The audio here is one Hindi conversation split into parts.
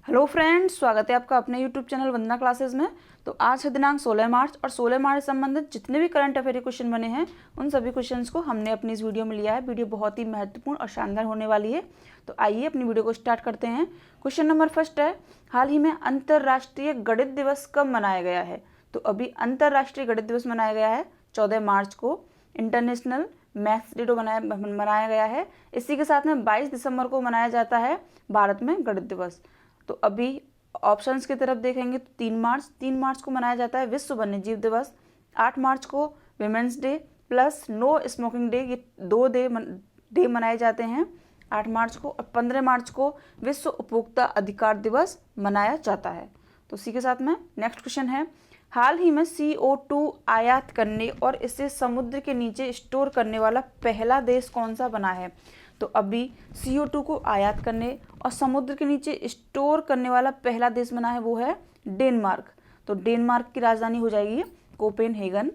हेलो फ्रेंड्स, स्वागत है आपका अपने यूट्यूब चैनल वंदना क्लासेस में। तो आज है दिनांक 16 मार्च और 16 मार्च से संबंधित जितने भी करंट अफेयर क्वेश्चन बने हैं उन सभी क्वेश्चंस को हमने अपनी इस वीडियो में लिया है। वीडियो बहुत ही महत्वपूर्ण और शानदार होने वाली है। तो आइए अपनी वीडियो को स्टार्ट करते हैं। क्वेश्चन नंबर फर्स्ट है, हाल ही में अंतर्राष्ट्रीय गणित दिवस कब मनाया गया है? तो अभी अंतर्राष्ट्रीय गणित दिवस मनाया गया है 14 मार्च को। इंटरनेशनल मैथ्स डे मनाया गया है। इसी के साथ में 22 दिसंबर को मनाया जाता है भारत में गणित दिवस। तो अभी ऑप्शंस की तरफ देखेंगे तो 3 मार्च को मनाया जाता है विश्व वन्यजीव दिवस। 8 मार्च को women's day plus no smoking day, ये 2 डे मनाए जाते हैं 8 मार्च को। और 15 मार्च को विश्व उपभोक्ता अधिकार दिवस मनाया जाता है। तो इसी के साथ में नेक्स्ट क्वेश्चन है, हाल ही में CO2 आयात करने और इसे समुद्र के नीचे स्टोर करने वाला पहला देश कौन सा बना है? तो अभी CO2 को आयात करने और समुद्र के नीचे स्टोर करने वाला पहला देश बना है, वो है डेनमार्क। तो डेनमार्क की राजधानी हो जाएगी कोपेनहेगन।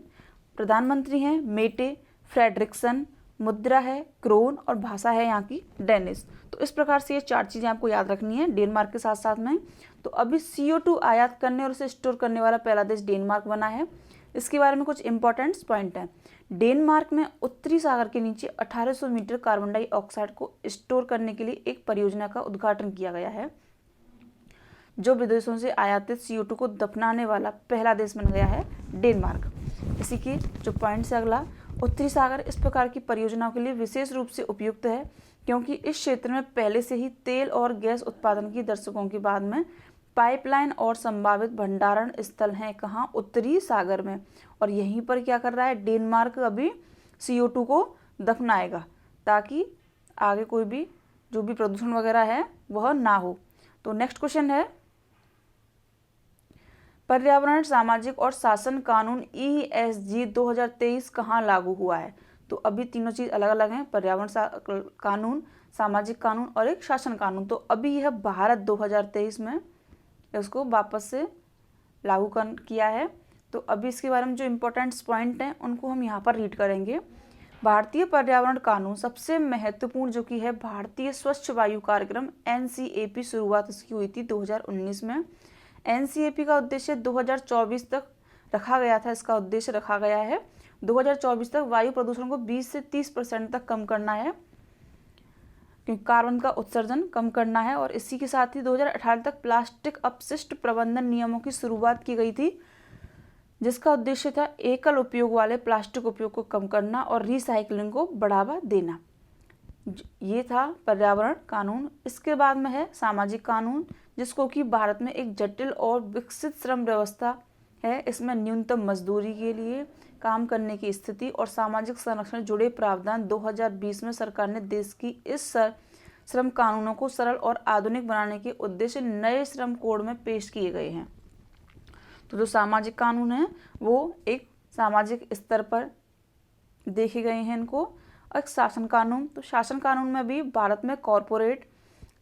प्रधानमंत्री हैं मेटे फ्रेडरिक्सन, मुद्रा है क्रोन और भाषा है यहाँ की डेनिश। तो इस प्रकार से ये 4 चीज़ें आपको याद रखनी है डेनमार्क के साथ साथ में। तो अभी CO2 आयात करने और उसे स्टोर करने वाला पहला देश डेनमार्क बना है। इसके बारे में कुछ इंपॉर्टेंट पॉइंट हैं। डेनमार्क में उत्तरी सागर के नीचे 1800 मीटर कार्बन डाइऑक्साइड को स्टोर करने के लिए एक परियोजना का उद्घाटन किया गया है, जो विदेशों से आयातित CO2 को दफनाने वाला पहला देश बन गया है डेनमार्क। इसी के जो पॉइंट से अगला, उत्तरी सागर इस प्रकार की परियोजनाओं के लिए विशेष रूप से उपयुक्त है क्योंकि इस क्षेत्र में पहले से ही तेल और गैस उत्पादन की दशकों के बाद में पाइपलाइन और संभावित भंडारण स्थल हैं। कहाँ? उत्तरी सागर में। और यहीं पर क्या कर रहा है डेनमार्क? अभी CO2 को दफनाएगा ताकि आगे कोई भी जो भी प्रदूषण वगैरह है वह ना हो। तो नेक्स्ट क्वेश्चन है, पर्यावरण सामाजिक और शासन कानून ESG 2023 कहाँ लागू हुआ है? तो अभी तीनों चीज अलग अलग हैं, पर्यावरण कानून, सामाजिक कानून और एक शासन कानून। तो अभी यह भारत 2023 में इसको वापस से लागू किया है। तो अभी इसके बारे में जो इम्पोर्टेंट पॉइंट हैं उनको हम यहाँ पर रीड करेंगे। भारतीय पर्यावरण कानून सबसे महत्वपूर्ण जो कि है भारतीय स्वच्छ वायु कार्यक्रम NCAP, शुरुआत इसकी हुई थी 2019 में। NCAP का उद्देश्य 2024 तक रखा गया था, इसका उद्देश्य रखा गया है 2024 तक वायु प्रदूषण को 20 से 30% तक कम करना है, क्योंकि कार्बन का उत्सर्जन कम करना है। और इसी के साथ ही 2018 तक प्लास्टिक अपशिष्ट प्रबंधन नियमों की शुरुआत की गई थी, जिसका उद्देश्य था एकल उपयोग वाले प्लास्टिक उपयोग को कम करना और रिसाइकलिंग को बढ़ावा देना। ये था पर्यावरण कानून। इसके बाद में है सामाजिक कानून, जिसको कि भारत में एक जटिल और विकसित श्रम व्यवस्था है। इसमें न्यूनतम मजदूरी के लिए काम करने की स्थिति और सामाजिक संरक्षण जुड़े प्रावधान 2020 में सरकार ने देश की इस श्रम कानूनों को सरल और आधुनिक बनाने के उद्देश्य नए श्रम कोड में पेश किए गए हैं। तो जो सामाजिक कानून है वो एक सामाजिक स्तर पर देखे गए हैं इनको। और शासन कानून, तो शासन कानून में भी भारत में कॉरपोरेट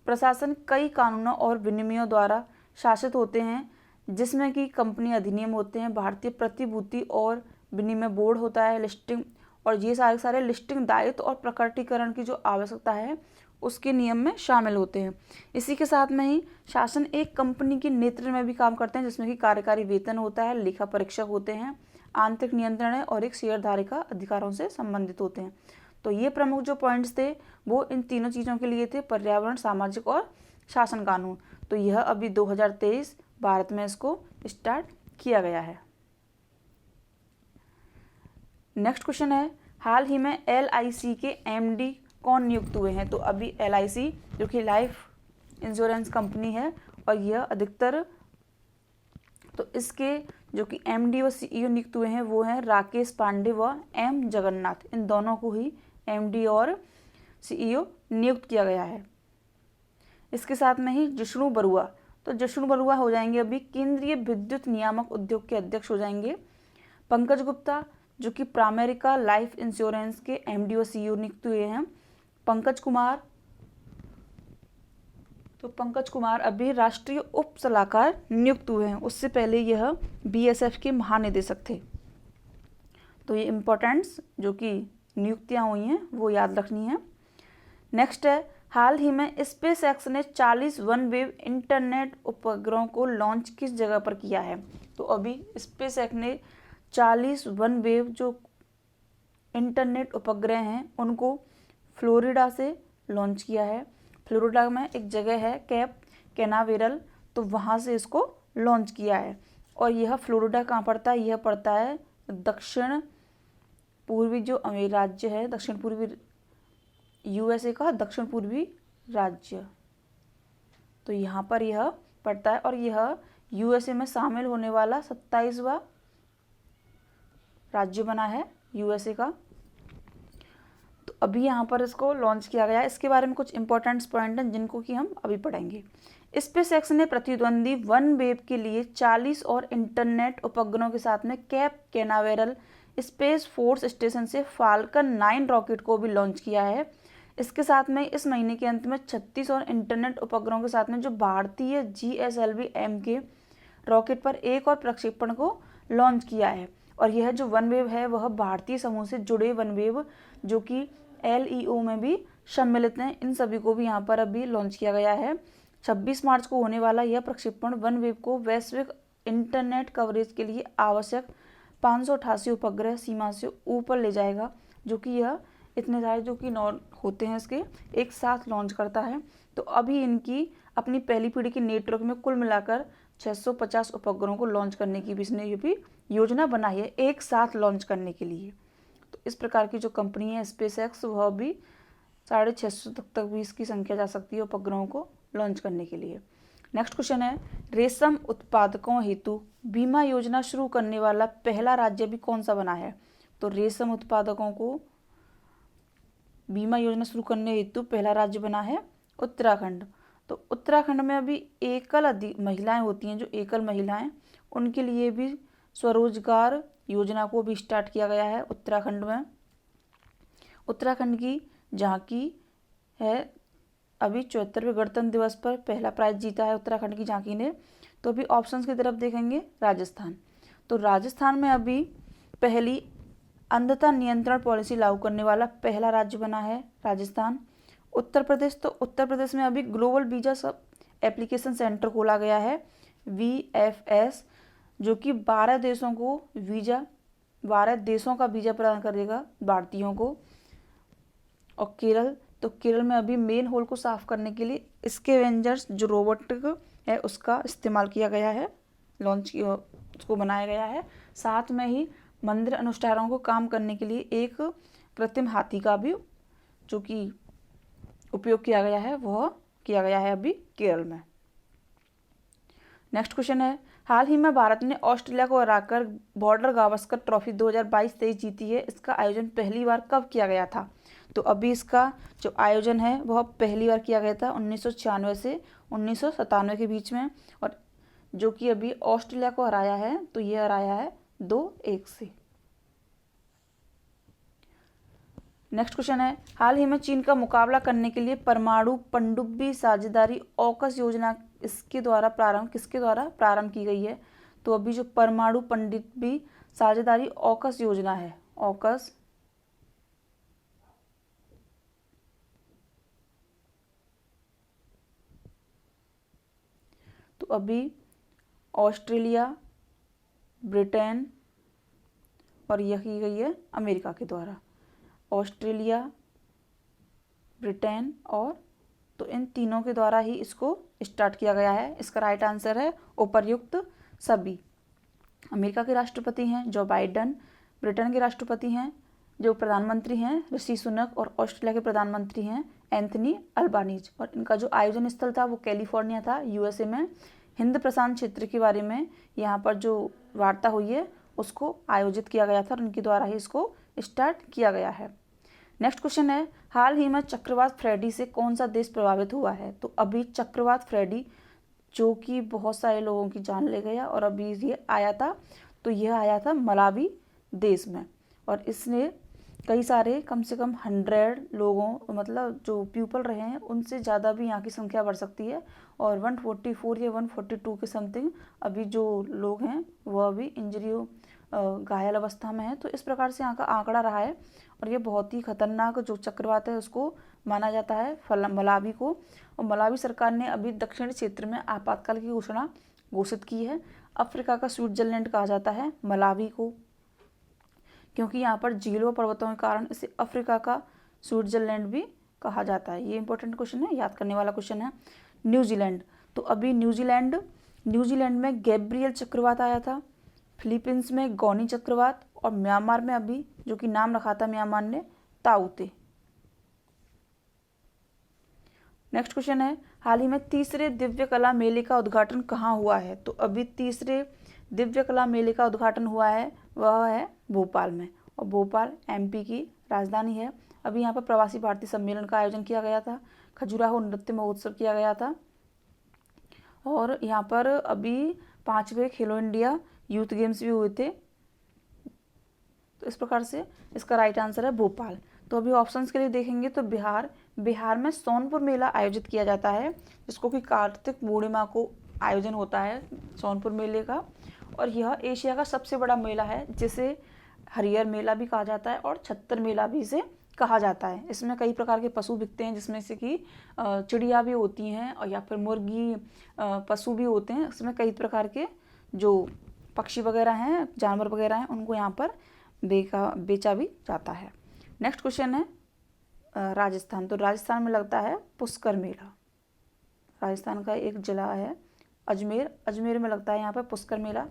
प्रशासन कई कानूनों और विनियमों द्वारा शासित होते हैं, जिसमें कि कंपनी अधिनियम होते हैं, भारतीय प्रतिभूति और विनिमय बोर्ड होता है, लिस्टिंग, और ये सारे लिस्टिंग दायित्व और प्रकटीकरण की जो आवश्यकता है उसके नियम में शामिल होते हैं। इसी के साथ में ही शासन एक कंपनी के नेतृत्व में भी काम करते हैं, जिसमें कि कार्यकारी वेतन होता है, लेखा परीक्षक होते हैं, आंतरिक नियंत्रण है और एक शेयरधारी का अधिकारों से संबंधित होते हैं। तो ये प्रमुख जो पॉइंट्स थे वो इन तीनों चीज़ों के लिए थे, पर्यावरण, सामाजिक और शासन कानून। तो यह अभी 2023 भारत में इसको स्टार्ट किया गया है। नेक्स्ट क्वेश्चन है, हाल ही में LIC के MD कौन नियुक्त हुए हैं? तो अभी LIC जो कि लाइफ इंश्योरेंस कंपनी है और यह अधिकतर, तो इसके जो कि MD व CEO नियुक्त हुए हैं वो हैं राकेश पांडे व M जगन्नाथ। इन दोनों को ही MD और CEO नियुक्त किया गया है। इसके साथ में ही जिष्णु बरुआ, तो जिष्णु बरुआ हो जाएंगे अभी केंद्रीय विद्युत नियामक उद्योग के अध्यक्ष हो जाएंगे। पंकज गुप्ता जो कि प्रामेरिका लाइफ इंश्योरेंस के MD व CEO नियुक्त हुए हैं। पंकज कुमार अभी राष्ट्रीय उप सलाहकार नियुक्त हुए हैं, उससे पहले यह BSF के महानिदेशक थे। तो ये इम्पोर्टेंट्स जो कि नियुक्तियां हुई हैं वो याद रखनी है। नेक्स्ट है, हाल ही में स्पेस एक्स ने 40 वन वेव इंटरनेट उपग्रहों को लॉन्च किस जगह पर किया है? तो अभी स्पेस एक्स ने 40 वन वेव जो इंटरनेट उपग्रह हैं उनको फ्लोरिडा से लॉन्च किया है। फ्लोरिडा में एक जगह है कैप कैनावेरल, तो वहाँ से इसको लॉन्च किया है। और यह फ्लोरिडा कहाँ पड़ता है? यह पड़ता है दक्षिण पूर्वी जो राज्य है, दक्षिण पूर्वी यूएसए का दक्षिण पूर्वी राज्य, तो यहाँ पर यह पड़ता है। और यह यूएसए में शामिल होने वाला 27वां राज्य बना है यूएसए का। तो अभी यहाँ पर इसको लॉन्च किया गया है। इसके बारे में कुछ इंपॉर्टेंट पॉइंट हैं जिनको कि हम अभी पढ़ेंगे। स्पेस एक्स ने प्रतिद्वंदी वन वेव के लिए 40 और इंटरनेट उपग्रहों के साथ में cap Canaveral space force station से फाल्कन 9 रॉकेट को भी लॉन्च किया है। इसके साथ में इस महीने के अंत में 36 और इंटरनेट उपग्रहों के साथ में जो भारतीय GSLV-M के रॉकेट पर एक और प्रक्षेपण को लॉन्च किया है। और यह जो वन वेव है वह भारतीय समूह से जुड़े वन वेव जो कि LEO में भी सम्मिलित हैं, इन सभी को भी यहाँ पर अभी लॉन्च किया गया है। 26 मार्च को होने वाला यह प्रक्षेपण वन वेव को वैश्विक इंटरनेट कवरेज के लिए आवश्यक 588 उपग्रह सीमा से ऊपर ले जाएगा, जो कि यह इतने सारे जो कि नॉन होते हैं इसके एक साथ लॉन्च करता है। तो अभी इनकी अपनी पहली पीढ़ी के नेटवर्क में कुल मिलाकर 650 उपग्रहों को लॉन्च करने की भी इसने ये भी योजना बनाई है एक साथ लॉन्च करने के लिए। तो इस प्रकार की जो कंपनी है स्पेस एक्स, वह भी 650 तक भी इसकी संख्या जा सकती है उपग्रहों को लॉन्च करने के लिए। नेक्स्ट क्वेश्चन है, रेशम उत्पादकों हेतु बीमा योजना शुरू करने वाला पहला राज्य भी कौन सा बना है? तो रेशम उत्पादकों को बीमा योजना शुरू करने हेतु पहला राज्य बना है उत्तराखंड। तो उत्तराखंड में अभी एकल महिलाएं होती हैं, जो एकल महिलाएं, उनके लिए भी स्वरोजगार योजना को भी स्टार्ट किया गया है उत्तराखंड में। उत्तराखंड की झांकी है, अभी 74वें गणतंत्र दिवस पर पहला प्राइज जीता है उत्तराखंड की झांकी ने। तो अभी ऑप्शंस की तरफ देखेंगे, राजस्थान। तो राजस्थान में अभी पहली अंधता नियंत्रण पॉलिसी लागू करने वाला पहला राज्य बना है राजस्थान। उत्तर प्रदेश, तो उत्तर प्रदेश में अभी ग्लोबल वीजा सब एप्लीकेशन सेंटर खोला गया है VFS, जो कि 12 देशों का वीजा प्रदान करेगा भारतीयों को। और केरल, तो केरल में अभी मेन होल को साफ करने के लिए स्कैवेंजर्स जो रोबोटिक है उसका इस्तेमाल किया गया है, उसको बनाया गया है। साथ में ही मंदिर अनुष्ठानों को काम करने के लिए एक कृत्रिम हाथी का भी जो कि उपयोग किया गया है, वह किया गया है अभी केरल में। नेक्स्ट क्वेश्चन है, हाल ही में भारत ने ऑस्ट्रेलिया को हराकर बॉर्डर गावस्कर ट्रॉफी 2022-23 जीती है। इसका आयोजन पहली बार कब किया गया था? तो अभी इसका जो आयोजन है वह पहली बार किया गया था 1996 से 1997 के बीच में, और जो कि अभी ऑस्ट्रेलिया को हराया है, तो ये हराया है 2-1 से। नेक्स्ट क्वेश्चन है, हाल ही में चीन का मुकाबला करने के लिए परमाणु पनडुब्बी साझेदारी ऑकस योजना किसके द्वारा प्रारंभ की गई है? तो अभी जो परमाणु पनडुब्बी साझेदारी ऑकस योजना है, ऑकस, तो अभी ऑस्ट्रेलिया, ब्रिटेन और यह की गई है अमेरिका के द्वारा। ऑस्ट्रेलिया, ब्रिटेन और तो इन तीनों के द्वारा ही इसको स्टार्ट किया गया है। इसका राइट आंसर है उपर्युक्त सभी। अमेरिका के राष्ट्रपति हैं जो बाइडन, ब्रिटेन के राष्ट्रपति हैं जो प्रधानमंत्री हैं ऋषि सुनक, और ऑस्ट्रेलिया के प्रधानमंत्री हैं एंथनी अल्बानीज। और इनका जो आयोजन स्थल था वो कैलिफोर्निया था यूएसए में। हिंद प्रशांत क्षेत्र के बारे में यहाँ पर जो वार्ता हुई है उसको आयोजित किया गया था और उनके द्वारा ही इसको स्टार्ट किया गया है। नेक्स्ट क्वेश्चन है, हाल ही में चक्रवात फ्रेडी से कौन सा देश प्रभावित हुआ है? तो अभी चक्रवात फ्रेडी जो कि बहुत सारे लोगों की जान ले गया और अभी ये आया था, तो यह आया था मलावी देश में, और इसने कई सारे कम से कम 100 लोगों, मतलब जो पीपल रहे हैं उनसे ज़्यादा भी यहाँ की संख्या बढ़ सकती है, और 144 या 142 के समथिंग अभी जो लोग हैं वह अभी घायल अवस्था में है। तो इस प्रकार से यहाँ का आंकड़ा रहा है, और ये बहुत ही खतरनाक जो चक्रवात है उसको माना जाता है मलावी को। और मलावी सरकार ने अभी दक्षिण क्षेत्र में आपातकाल की घोषणा घोषित की है। अफ्रीका का स्विट्जरलैंड कहा जाता है मलावी को, क्योंकि यहाँ पर झीलों पर्वतों के कारण इसे अफ्रीका का स्विट्जरलैंड भी कहा जाता है। ये इंपॉर्टेंट क्वेश्चन है, याद करने वाला क्वेश्चन है। न्यूजीलैंड, तो अभी न्यूजीलैंड में गैब्रियल चक्रवात आया था, फिलीपींस में गौनी चक्रवात, और म्यांमार में अभी जो कि नाम रखा था म्यांमार ने ताऊते। नेक्स्ट क्वेश्चन है, हाल ही में तीसरे दिव्य कला मेले का उद्घाटन कहाँ हुआ है? तो अभी तीसरे दिव्य कला मेले का उद्घाटन हुआ है, वह है भोपाल में, और भोपाल एमपी की राजधानी है। अभी यहाँ पर प्रवासी भारतीय सम्मेलन का आयोजन किया गया था, खजुराहो नृत्य महोत्सव किया गया था, और यहाँ पर अभी 5वें खेलो इंडिया यूथ गेम्स भी हुए थे। तो इस प्रकार से इसका राइट आंसर है भोपाल। तो अभी ऑप्शंस के लिए देखेंगे तो बिहार में सोनपुर मेला आयोजित किया जाता है, जिसको कि कार्तिक पूर्णिमा को आयोजन होता है सोनपुर मेले का, और यह एशिया का सबसे बड़ा मेला है, जिसे हरियर मेला भी कहा जाता है और छत्तर मेला भी इसे कहा जाता है। इसमें कई प्रकार के पशु बिकते हैं, जिसमें से कि चिड़िया भी होती हैं और या फिर मुर्गी पशु भी होते हैं। इसमें कई प्रकार के जो पक्षी वगैरह हैं, जानवर वगैरह हैं, उनको यहाँ पर बेचा भी जाता है। नेक्स्ट क्वेश्चन है राजस्थान। तो राजस्थान में लगता है पुष्कर मेला। राजस्थान का एक जिला है अजमेर में लगता है यहाँ पर पुष्कर मेला।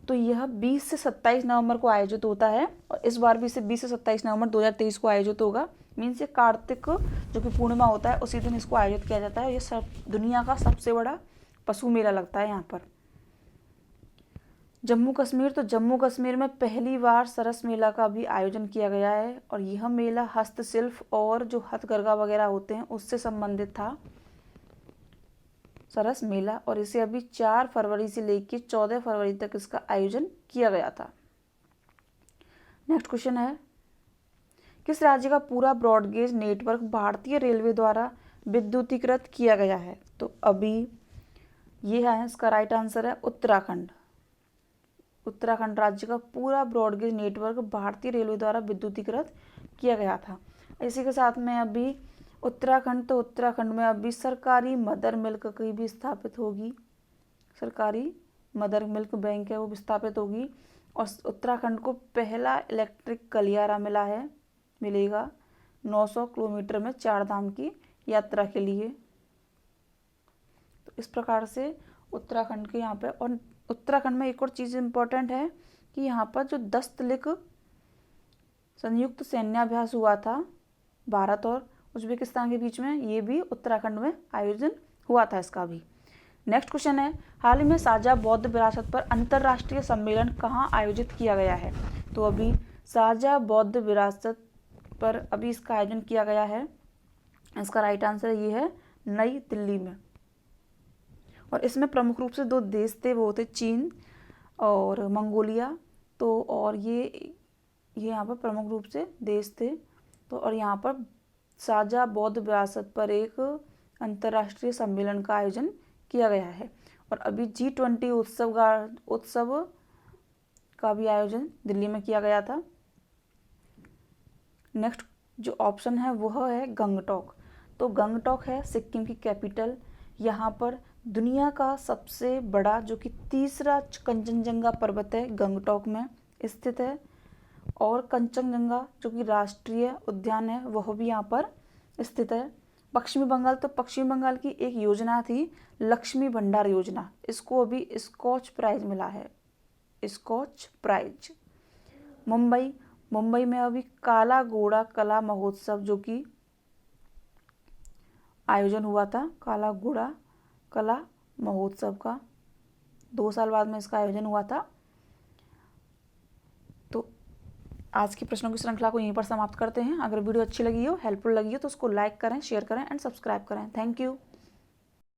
तो यह 20 से 27 नवंबर को आयोजित होता है, और इस बार भी इसे 20 से 27 नवंबर 2023 को आयोजित होगा। मीन्स ये कार्तिक जो कि पूर्णिमा होता है उसी दिन इसको आयोजित किया जाता है। ये दुनिया का सबसे बड़ा पशु मेला लगता है यहाँ पर। जम्मू कश्मीर में पहली बार सरस मेला का भी आयोजन किया गया है, और यह मेला हस्तशिल्प और जो हथकरघा वगैरह होते हैं उससे संबंधित था सरस मेला, और इसे अभी 4 फरवरी से लेकर 14 फरवरी तक इसका आयोजन किया गया था। नेक्स्ट क्वेश्चन है, किस राज्य का पूरा ब्रॉडगेज नेटवर्क भारतीय रेलवे द्वारा विद्युतीकृत किया गया है? तो अभी ये है इसका राइट आंसर है उत्तराखंड राज्य का पूरा ब्रॉडगेज नेटवर्क भारतीय रेलवे द्वारा विद्युतीकृत किया गया था। इसी के साथ में अभी उत्तराखंड में अभी सरकारी मदर मिल्क की भी स्थापित होगी, सरकारी मदर मिल्क बैंक है वो भी स्थापित होगी, और उत्तराखंड को पहला इलेक्ट्रिक गलियारा मिलेगा 900 किलोमीटर में 4 धाम की यात्रा के लिए। तो इस प्रकार से उत्तराखंड के यहाँ पे, और उत्तराखंड में एक और चीज़ इम्पोर्टेंट है कि यहाँ पर जो दस्तलिक संयुक्त सैन्याभ्यास हुआ था भारत और उज्बेकिस्तान के बीच में, ये भी उत्तराखंड में आयोजन हुआ था इसका भी। नेक्स्ट क्वेश्चन है, हाल ही में साझा बौद्ध विरासत पर अंतर्राष्ट्रीय सम्मेलन कहाँ आयोजित किया गया है? तो अभी साझा बौद्ध विरासत पर अभी इसका आयोजन किया गया है। इसका राइट आंसर ये है नई दिल्ली में, और इसमें प्रमुख रूप से 2 देश थे, वो थे चीन और मंगोलिया। तो और ये यहाँ पर प्रमुख रूप से देश थे। तो और यहाँ पर साझा बौद्ध विरासत पर एक अंतर्राष्ट्रीय सम्मेलन का आयोजन किया गया है, और अभी G20 उत्सव का भी आयोजन दिल्ली में किया गया था। नेक्स्ट जो ऑप्शन है वह है गंगटोक। तो गंगटोक है सिक्किम की कैपिटल। यहाँ पर दुनिया का सबसे बड़ा जो कि तीसरा कंचनजंगा पर्वत है गंगटोक में स्थित है, और कंचनजंगा जो कि राष्ट्रीय उद्यान है वह भी यहाँ पर स्थित है। पश्चिमी बंगाल की एक योजना थी लक्ष्मी भंडार योजना, इसको अभी स्कॉच प्राइज मिला है, स्कॉच प्राइज। मुंबई में अभी काला घोड़ा कला महोत्सव जो कि आयोजन हुआ था, काला घोड़ा कला महोत्सव का 2 साल बाद में इसका आयोजन हुआ था। तो आज की प्रश्नों की श्रृंखला को यहीं पर समाप्त करते हैं। अगर वीडियो अच्छी लगी हो, हेल्पफुल लगी हो, तो उसको लाइक करें, शेयर करें एंड सब्सक्राइब करें। Thank you.